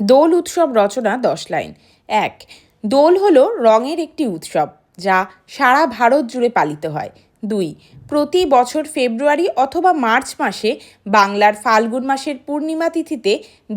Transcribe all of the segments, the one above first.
দোল উৎসব রচনা 10 লাইন। 1. দোল হলো রঙের একটি উৎসব যা সারা ভারত জুড়ে পালিত হয়। 2. প্রতি বছর ফেব্রুয়ারি অথবা মার্চ মাসে বাংলার ফাল্গুন মাসের পূর্ণিমা তিথিতে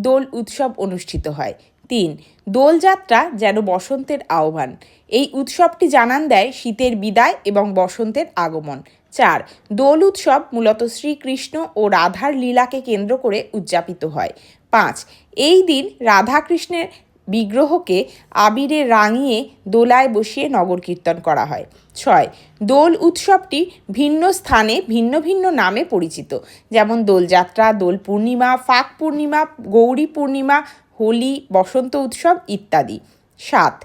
দোল উৎসব অনুষ্ঠিত হয়। 3. দোলযাত্রা যেন বসন্তের আহ্বান। এই উৎসবটি জানান দেয় শীতের বিদায় এবং বসন্তের আগমন। 4. দোল উৎসব মূলত শ্রীকৃষ্ণ ও রাধার লীলাকে কেন্দ্র করে উদযাপিত হয়। 5. এই দিন রাধাকৃষ্ণের বিগ্রহকে আবিরে রাঙিয়ে দোলায় বসিয়ে নগর কীর্তন করা হয়। 6. দোল উৎসবটি ভিন্ন স্থানে ভিন্ন ভিন্ন নামে পরিচিত, যেমন দোলযাত্রা, দোল পূর্ণিমা, ফাক পূর্ণিমা, গৌরী পূর্ণিমা, হোলি, বসন্ত উৎসব ইত্যাদি। 7.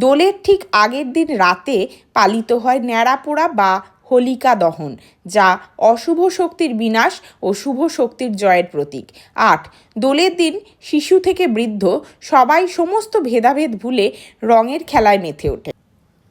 দোলের ঠিক আগের দিন রাতে পালিত হয় ন্যাড়া পোড়া বা হোলিকা দহন, যা অশুভ শক্তির বিনাশ ও শুভ শক্তির জয়ের প্রতীক। 8. দোলের দিন শিশু থেকে বৃদ্ধ সবাই সমস্ত ভেদাভেদ ভুলে রঙের খেলায় মেতে ওঠে।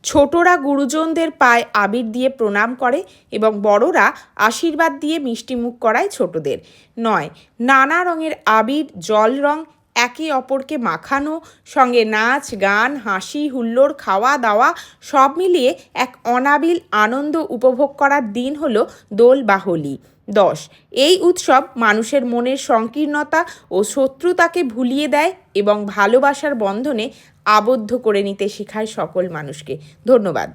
ছোটরা গুরুজনদের পায়ে আবির দিয়ে প্রণাম করে এবং বড়রা আশীর্বাদ দিয়ে মিষ্টিমুখ করায় ছোটদের। 9. নানা রঙের আবির, জল রং একে অপরকে মাখানো, সঙ্গে নাচ, গান, হাসি, হুল্লোড়, খাওয়া দাওয়া সব মিলিয়ে এক অনাবিল আনন্দ উপভোগ করার দিন হলো দোল বা হোলি। 10. এই উৎসব মানুষের মনের সংকীর্ণতা ও শত্রুতাকে ভুলিয়ে দেয় এবং ভালোবাসার বন্ধনে আবদ্ধ করে নিতে শেখায় সকল মানুষকে। ধন্যবাদ।